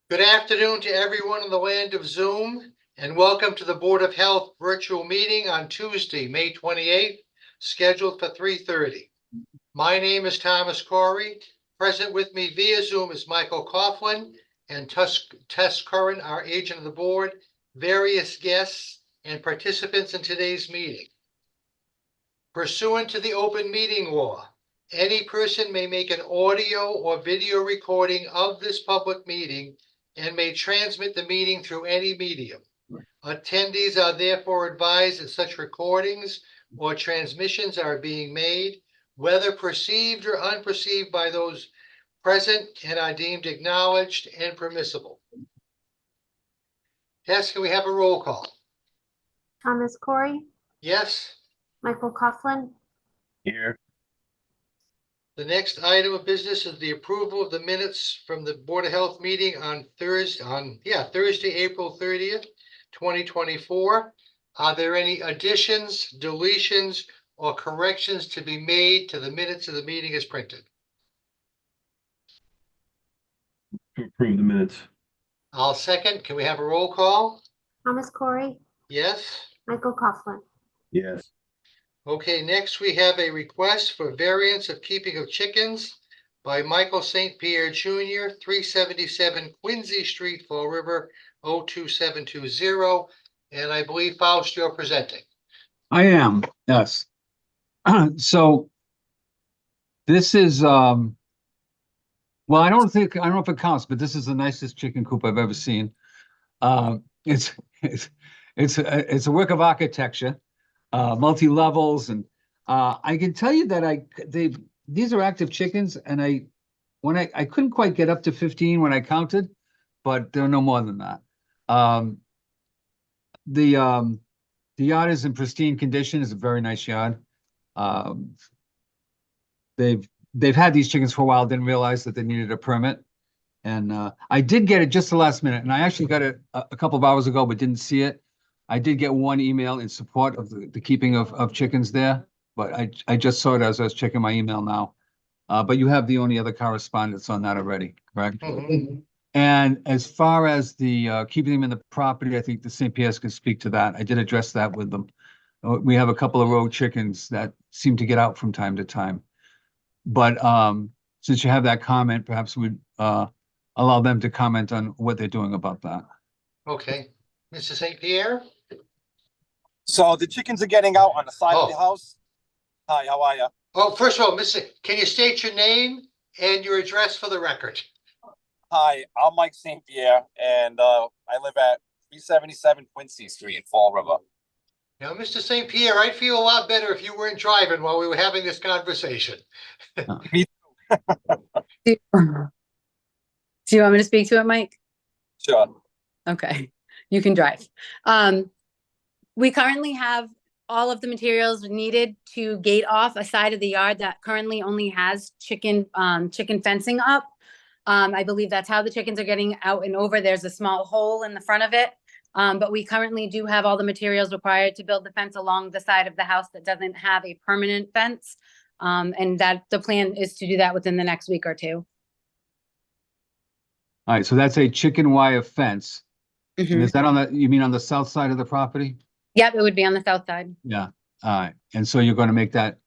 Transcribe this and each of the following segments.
Good afternoon to everyone in the land of Zoom, and welcome to the Board of Health virtual meeting on Tuesday, May 28th, scheduled for 3:30. My name is Thomas Corey. Present with me via Zoom is Michael Coughlin and Tess Curran, our agent of the board, various guests, and participants in today's meeting. Pursuant to the open meeting law, any person may make an audio or video recording of this public meeting and may transmit the meeting through any medium. Attendees are therefore advised that such recordings or transmissions are being made, whether perceived or unperceived by those present, and are deemed acknowledged and permissible. Yes, can we have a roll call? Thomas Corey, Yes. Michael Coughlin, Here. The next item of business is the approval of the minutes from the Board of Health meeting on Thursday, April 30th, 2024. Are there any additions, deletions, or corrections to be made to the minutes of the meeting as printed? To approve the minutes. I'll second. Can we have a roll call? Thomas Corey, Yes. Michael Coughlin. Yes. Okay, next we have a request for variance of keeping of chickens by Michael St. Pierre Jr., 377 Quincy Street, Fall River, 02720. And I believe Faust, you're presenting. I am, yes. So this is well, I don't know if it counts, but this is the nicest chicken coop I've ever seen. It's a work of architecture, multi-levels, and I can tell you that these are active chickens, and I couldn't quite get up to 15 when I counted, but there are no more than that. The yard is in pristine condition. It's a very nice yard. They've had these chickens for a while, didn't realize that they needed a permit. And I did get it just the last minute, and I actually got it a couple of hours ago, but didn't see it. I did get one email in support of the keeping of chickens there, but I just saw it as I was checking my email now. But you have the only other correspondence on that already, correct? Mhm. And as far as the keeping them in the property, I think the St. Pierre's can speak to that. I did address that with them. We have a couple of road chickens that seem to get out from time to time. But since you have that comment, perhaps we'd allow them to comment on what they're doing about that. Okay, Mr. St. Pierre? So the chickens are getting out on the side of the house. Hi, how are you? Oh, first of all, can you state your name and your address for the record? Hi, I'm Mike St. Pierre, and I live at 377 Quincy Street in Fall River. Now, Mr. St. Pierre, I'd feel a lot better if you weren't driving while we were having this conversation. Do you want me to speak to it, Mike? Sure. Okay, you can drive. We currently have all of the materials needed to gate off a side of the yard that currently only has chicken fencing up. I believe that's how the chickens are getting out and over. There's a small hole in the front of it. But we currently do have all the materials required to build the fence along the side of the house that doesn't have a permanent fence. And that the plan is to do that within the next week or two. All right, so that's a chicken wire fence. And Mhm. is that you mean on the south side of the property? Yep, it would be on the south side. Yeah, all right. And so you're going to make that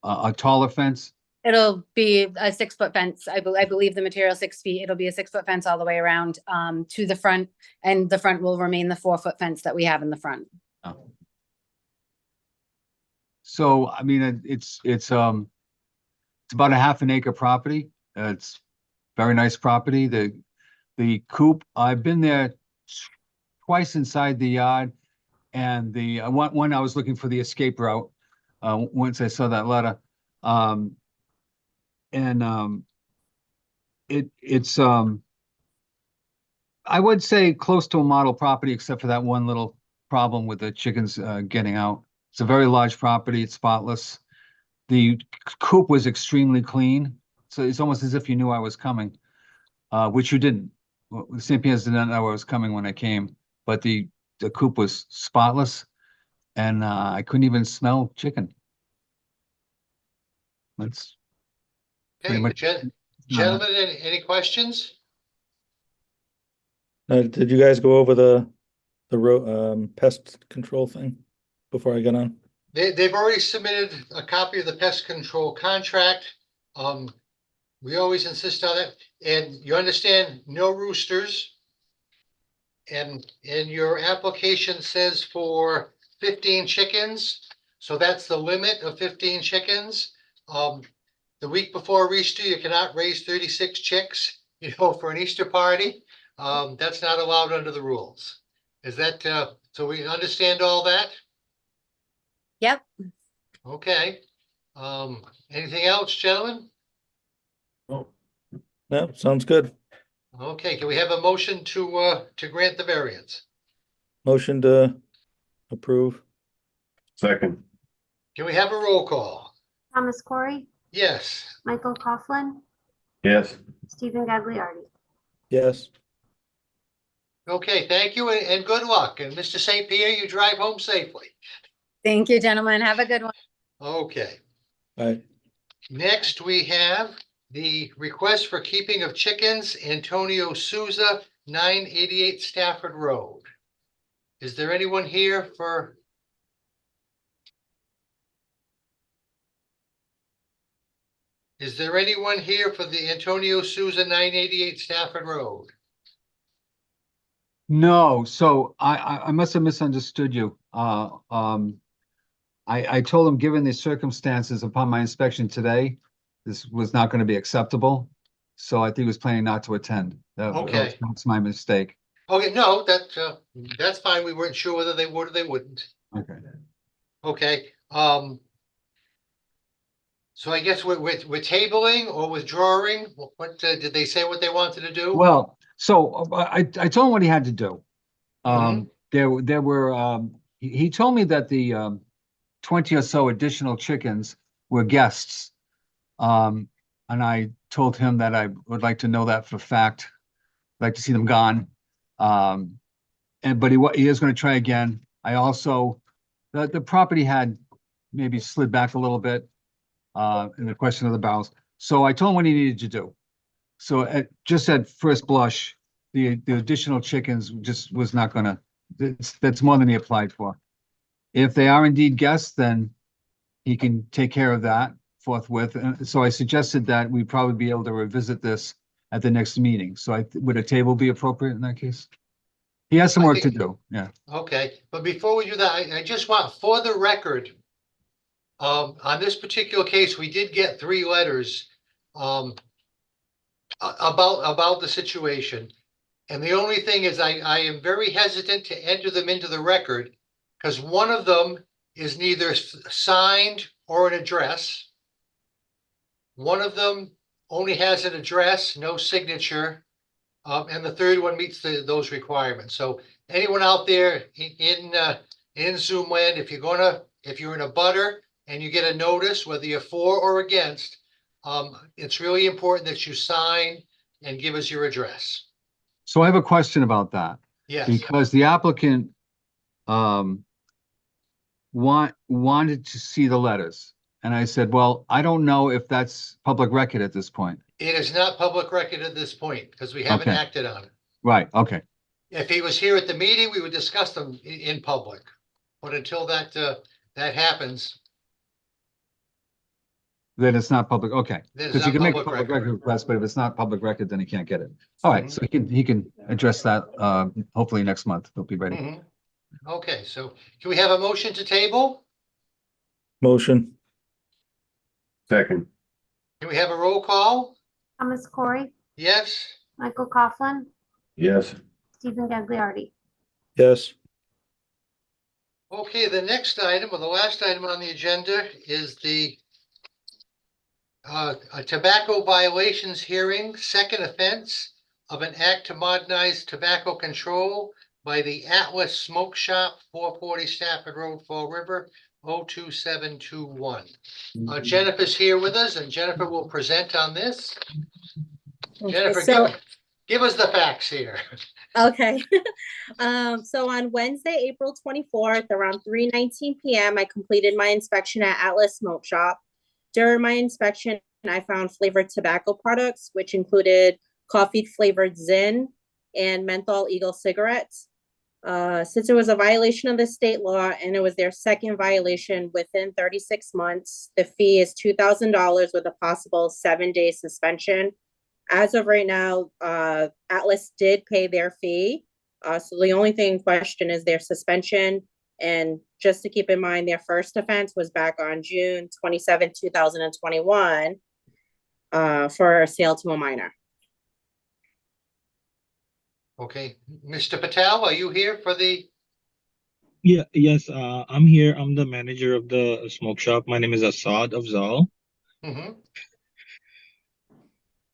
a taller fence? It'll be a 6-foot fence. I believe the material 6 feet. It'll be a 6-foot fence all the way around to the front, and the front will remain the 4-foot fence that we have in the front. Oh. So, I mean, it's about a half an acre property. It's very nice property. The coop, I've been there twice inside the yard, and the one I was looking for the escape route once I saw that letter. It's I would say close to a model property, except for that one little problem with the chickens getting out. It's a very large property. It's spotless. The coop was extremely clean, so it's almost as if you knew I was coming, which you didn't. St. Pierre's did not know I was coming when I came, but the coop was spotless, and I couldn't even smell chicken. That's pretty Okay, much. gentlemen, any questions? Did you guys go over the pest control thing before I get on? They've already submitted a copy of the pest control contract. We always insist on it, and you understand, no roosters. And your application says for 15 chickens, so that's the limit of 15 chickens. The week before Easter, you cannot raise 36 chicks, for an Easter party. That's not allowed under the rules. Is that, so we understand all that? Yep. Okay. Anything else, gentlemen? No, sounds good. Okay, can we have a motion to grant the variance? Motion to approve. Second. Can we have a roll call? Thomas Corey, Yes. Michael Coughlin, Yes. Stephen Gagliardi. Yes. Okay, thank you and good luck. And Mr. St. Pierre, you drive home safely. Thank you, gentlemen. Have a good one. Okay, Bye. next we have the request for keeping of chickens, Antonio Souza, 988 Stafford Road. Is there anyone here for? Is there anyone here for the Antonio Souza, 988 Stafford Road? No, so I must have misunderstood you. I told him, given the circumstances upon my inspection today, this was not going to be acceptable. So I think he was planning not to attend. Okay. That's my mistake. Okay, no, that's fine. We weren't sure whether they would or they wouldn't. Okay. Okay, so I guess we're tabling or withdrawing. What did they say what they wanted to do? Well, so I told him what he had to do. Mhm. There were, he told me that the 20 or so additional chickens were guests. And I told him that I would like to know that for fact. I'd like to see them gone. But he is going to try again. I also, the property had maybe slid back a little bit in the question of the barrels. So I told him what he needed to do. So just at first blush, the additional chickens just was not gonna, that's more than he applied for. If they are indeed guests, then he can take care of that forthwith. And so I suggested that we probably be able to revisit this at the next meeting. So would a table be appropriate in that case? He has some I work to think- do, yeah. Okay, but before we do that, I just want, for the record, on this particular case, we did get 3 letters about the situation. And the only thing is I am very hesitant to enter them into the record because one of them is neither signed or an address. One of them only has an address, no signature. And the third one meets those requirements. So anyone out there in Zoom land, if you're in a butter and you get a notice, whether you're for or against, it's really important that you sign and give us your address. So I have a question about that. Yes, Because the applicant wanted to see the letters. And I said, well, I don't know if that's public record at this point. it is not public record at this point because we haven't Okay. acted on it. Right, okay. If he was here at the meeting, we would discuss them in public. But until that happens, Then it's not public, okay. then it's Because you not can make a public public record. record request, but if it's not public record, then he can't get it. All right, so he can address that hopefully next month. He'll be ready. Mhm. Okay, so can we have a motion to table? Motion. Second. Can we have a roll call? Thomas Corey, Yes? Michael Coughlin, Yes. Stephen Gagliardi. Yes. Okay, the next item, or the last item on the agenda is the a tobacco violations hearing, second offense of an act to modernize tobacco control by the Atlas Smoke Shop, 440 Stafford Road, Fall River, 02721. Jennifer's here with us and Jennifer will present on this. Jennifer, So, give us the facts here. okay. So on Wednesday, April 24th, around 3:19 p.m., I completed my inspection at Atlas Smoke Shop. During my inspection, I found flavored tobacco products, which included coffee flavored Zin, and menthol Eagle cigarettes. Since it was a violation of the state law and it was their second violation within 36 months, the fee is $2,000 with a possible 7-day suspension. As of right now, Atlas did pay their fee. So the only thing in question is their suspension. And just to keep in mind, their first offense was back on June 27, 2021, for a sale to a minor. Okay, Mr. Patel, are you here for the, Yes, I'm here. I'm the manager of the smoke shop. My name is Assad Afzal. Mhm.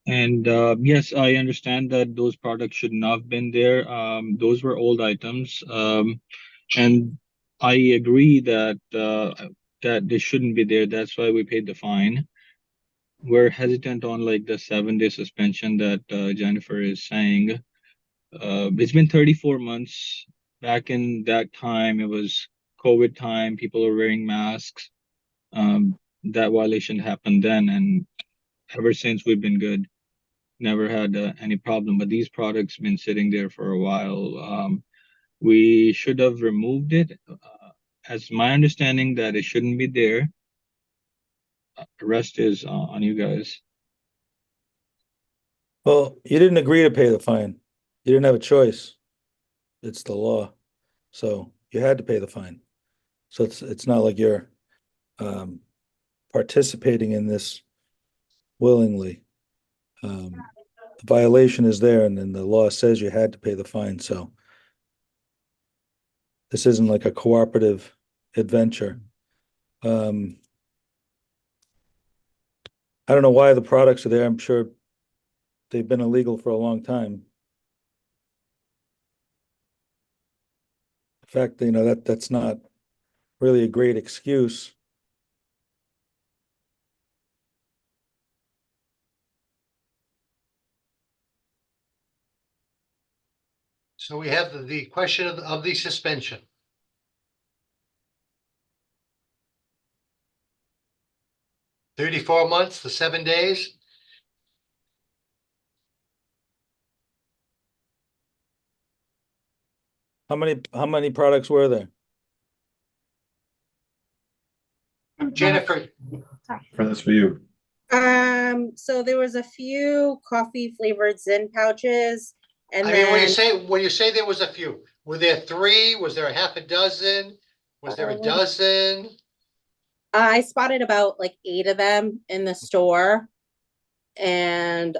And yes, I understand that those products should not have been there. Those were old items. And I agree that that they shouldn't be there. That's why we paid the fine. We're hesitant on like the 7-day suspension that Jennifer is saying. It's been 34 months. Back in that time, it was COVID time. People were wearing masks. That violation happened then, and ever since we've been good. Never had any problem. But these products been sitting there for a while. We should have removed it. As my understanding that it shouldn't be there. The rest is on you guys. Well, you didn't agree to pay the fine. You didn't have a choice. It's the law. So you had to pay the fine. So it's not like you're participating in this willingly. The violation is there, and then the law says you had to pay the fine, so this isn't like a cooperative adventure. I don't know why the products are there. I'm sure they've been illegal for a long time. In fact, you know, that's not really a great excuse. so we have the question of the suspension. $34 months, the 7 days. How many products were there? And Jennifer, Sorry. For this for you. So there was a few coffee flavored Zyn pouches, and I mean, when then you say there was a few, were there 3? Was there a half a dozen? Was there a dozen? I spotted about like 8 of them in the store. And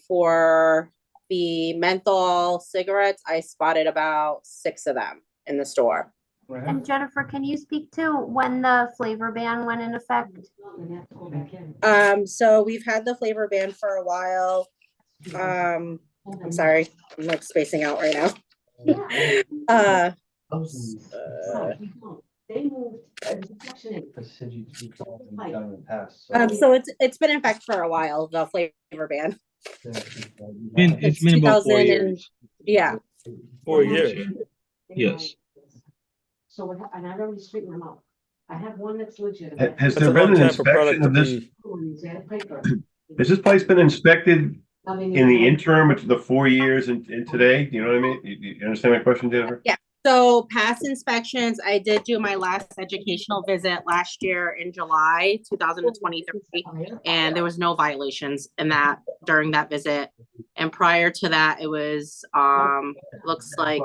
for the menthol cigarettes, I spotted about 6 of them in the store. And Jennifer, can you speak to when the flavor ban went in effect? So we've had the flavor ban for a while. I'm sorry, I'm like spacing out right now. So it's been in effect for a while, the flavor ban. It's been about 4 years. Yeah. 4 years. Yes. So, and I've already straightened them out. I have one that's legit. Has That's there a been long an time for product inspection to of this? be. Has this place been inspected in the interim of the 4 years and today? Do you know what I mean? You understand my question, Jennifer? Yeah. So past inspections, I did do my last educational visit last year in July 2023, and there was no violations in that during that visit. And prior to that, it was looks like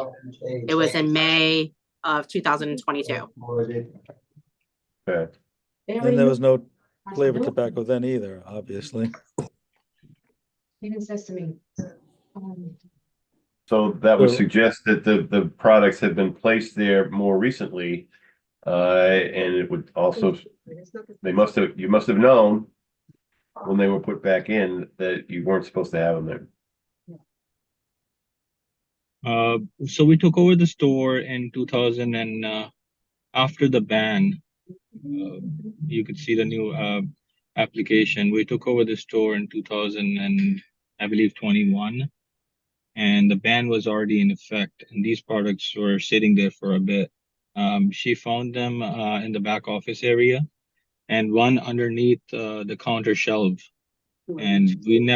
it was in May of 2022. Okay. And there was no flavored tobacco then either, obviously. Even says to me, So that would So- suggest that the products have been placed there more recently. And it would also, you must have known when they were put back in that you weren't supposed to have them there. So we took over the store in 2000 and after the ban, you could see the new application. We took over the store in 2000 and I believe 21, and the ban was already in effect, and these products were sitting there for a bit. She found them in the back office area and one underneath the counter shelf. And we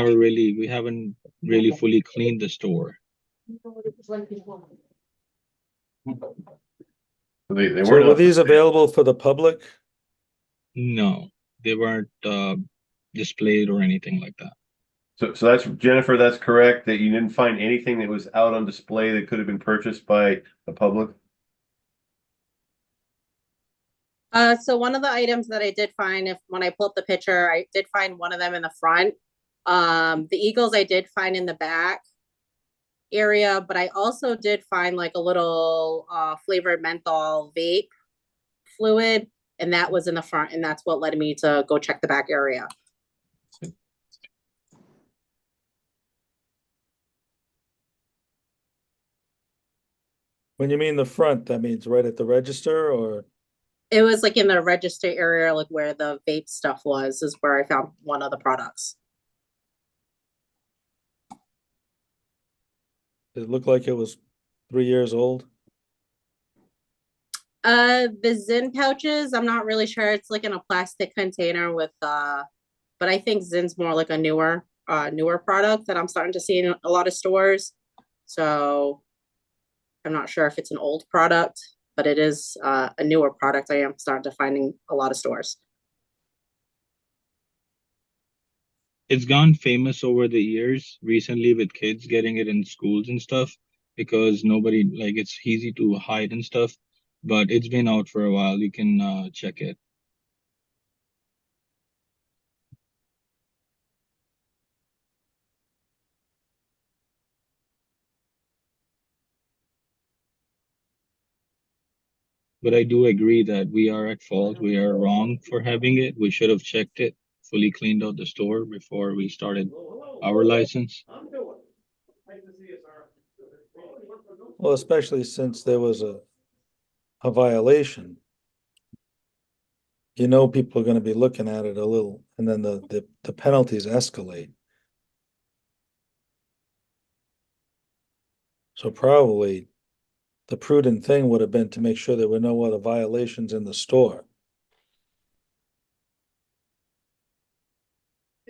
haven't really fully cleaned the store. You know what it was like before. They So weren't. were up for these sale. available for the public? No, they weren't displayed or anything like that. So that's Jennifer, that's correct, that you didn't find anything that was out on display that could have been purchased by the public? So one of the items that I did find, when I pulled up the picture, I did find one of them in the front. The Eagles I did find in the back area, but I also did find like a little flavored menthol vape fluid, and that was in the front, and that's what led me to go check the back area. When you mean the front, that means right at the register, or? It was like in the register area, like where the vape stuff was, is where I found one of the products. It looked like it was 3 years old. The Zyn pouches, I'm not really sure. It's like in a plastic container with but I think Zyn's more like a newer product that I'm starting to see in a lot of stores. So I'm not sure if it's an old product, but it is a newer product I am starting to find in a lot of stores. It's gone famous over the years recently with kids getting it in schools and stuff because nobody like it's easy to hide and stuff, but it's been out for a while. You can check it. But I do agree that we are at fault. We are wrong for having it. We should have checked it, fully cleaned out the store before we started our license. Well, especially since there was a violation. You know, people are gonna be looking at it a little, and then the penalties escalate. So probably the prudent thing would have been to make sure there were no other violations in the store.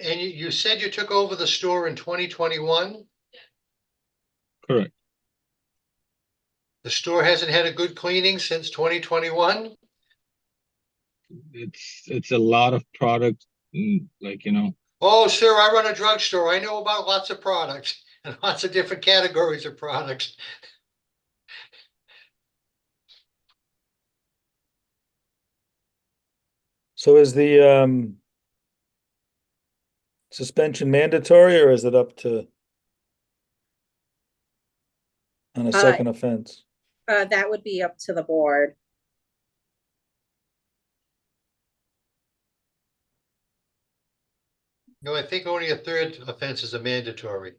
And you said you took over the store in 2021? Correct. The store hasn't had a good cleaning since 2021? It's a lot of product, like, you know. Oh, sir, I run a drugstore. I know about lots of products and lots of different categories of products. So is the suspension mandatory, or is it up to on a second offense? That would be up to the board. No, I think only a third offense is a mandatory.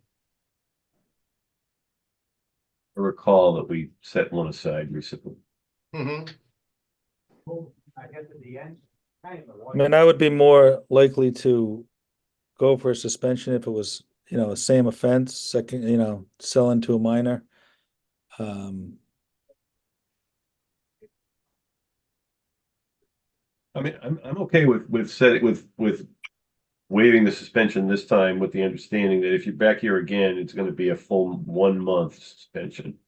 I recall that we set one aside recently. Mhm. I mean, I would be more likely to go for a suspension if it was, you know, the same offense, second, you know, selling to a minor. I mean, I'm okay with waiving the suspension this time with the understanding that if you're back here again, it's gonna be a full 1 month suspension.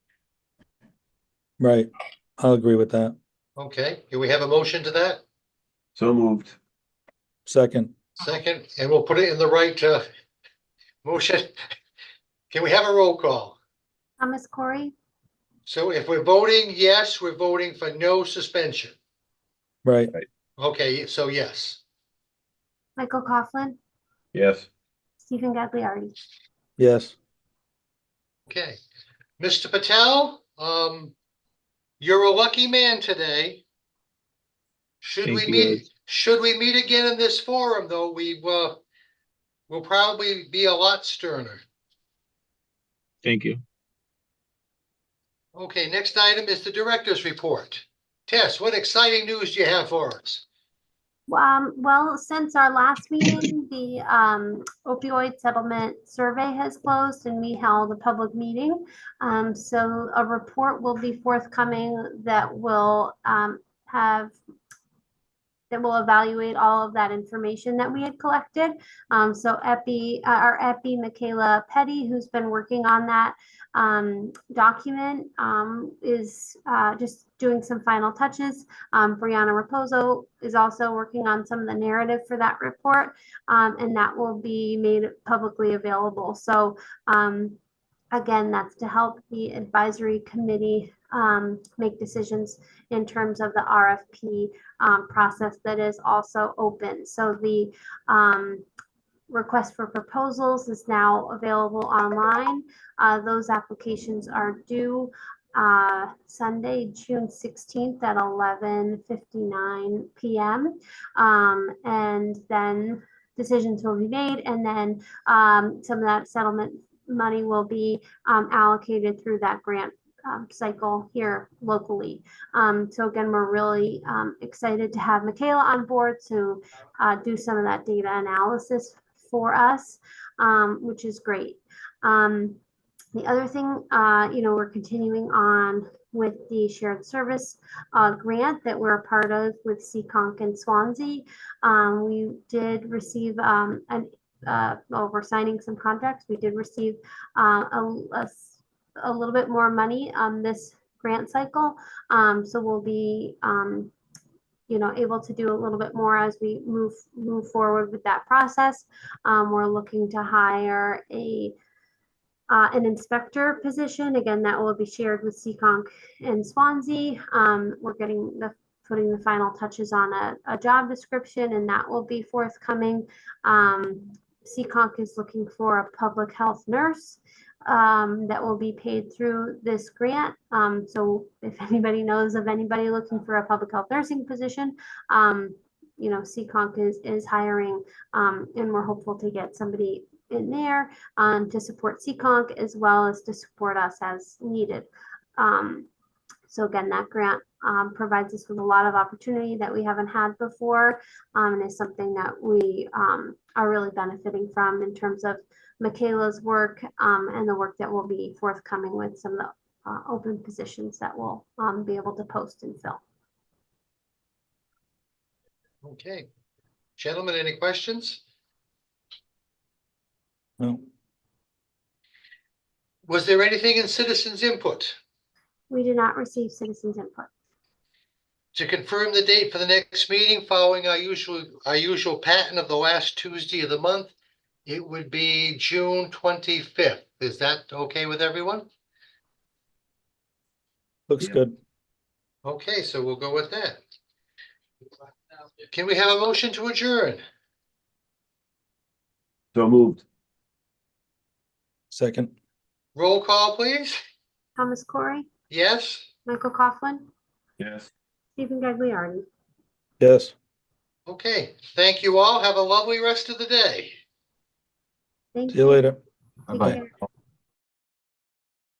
Right, I'll agree with that. Okay, can we have a motion to that? So moved. Second, Second, and we'll put it in the right motion. Can we have a roll call? Thomas Corey, So if we're voting yes, we're voting for no suspension. right, Okay, so yes. Michael Coughlin, Yes. Stephen Gagliardi. yes. Okay, Mr. Patel, you're a lucky man today. Should Thank we you, meet, guys. should we meet again in this forum, though, we'll probably be a lot sterner. Thank you. Okay, next item is the director's report. Tess, what exciting news do you have for us? Well, since our last meeting, the opioid settlement survey has closed and we held a public meeting. So a report will be forthcoming that will have that will evaluate all of that information that we had collected. So our Epi, Michaela Petty, who's been working on that document, is just doing some final touches. Brianna Raposo is also working on some of the narrative for that report, and that will be made publicly available. So again, that's to help the advisory committee make decisions in terms of the RFP process that is also open. So the request for proposals is now available online. Those applications are due Sunday, June 16th at 11:59 p.m. And then decisions will be made, and then some of that settlement money will be allocated through that grant cycle here locally. So again, we're really excited to have Michaela on board to do some of that data analysis for us, which is great. The other thing, we're continuing on with the shared service grant that we're a part of with Seekonk and Swansea. We did receive we're signing some contracts. We did receive a little bit more money this grant cycle. So we'll be able to do a little bit more as we move forward with that process. We're looking to hire an inspector position. Again, that will be shared with Seekonk and Swansea. We're putting the final touches on a job description, and that will be forthcoming. Seekonk is looking for a public health nurse that will be paid through this grant. So if anybody knows of anybody looking for a public health nursing position, Seekonk is hiring, and we're hopeful to get somebody in there to support Seekonk as well as to support us as needed. So again, that grant provides us with a lot of opportunity that we haven't had before, and is something that we are really benefiting from in terms of Michaela's work and the work that will be forthcoming with some of the open positions that we'll be able to post and fill. Okay. Gentlemen, any questions? No. Was there anything in citizens' input? We did not receive citizens' input. To confirm the date for the next meeting following our usual pattern of the last Tuesday of the month, it would be June 25th. Is that okay with everyone? Looks Yeah. good. Okay, so we'll go with that. Can we have a motion to adjourn? So moved. Second. Roll call, please. Thomas Corey, Yes? Michael Coughlin, Yes. Stephen Gagliardi. Yes. Okay, thank you all. Have a lovely rest of the day. Thank See you later. Take Bye. care.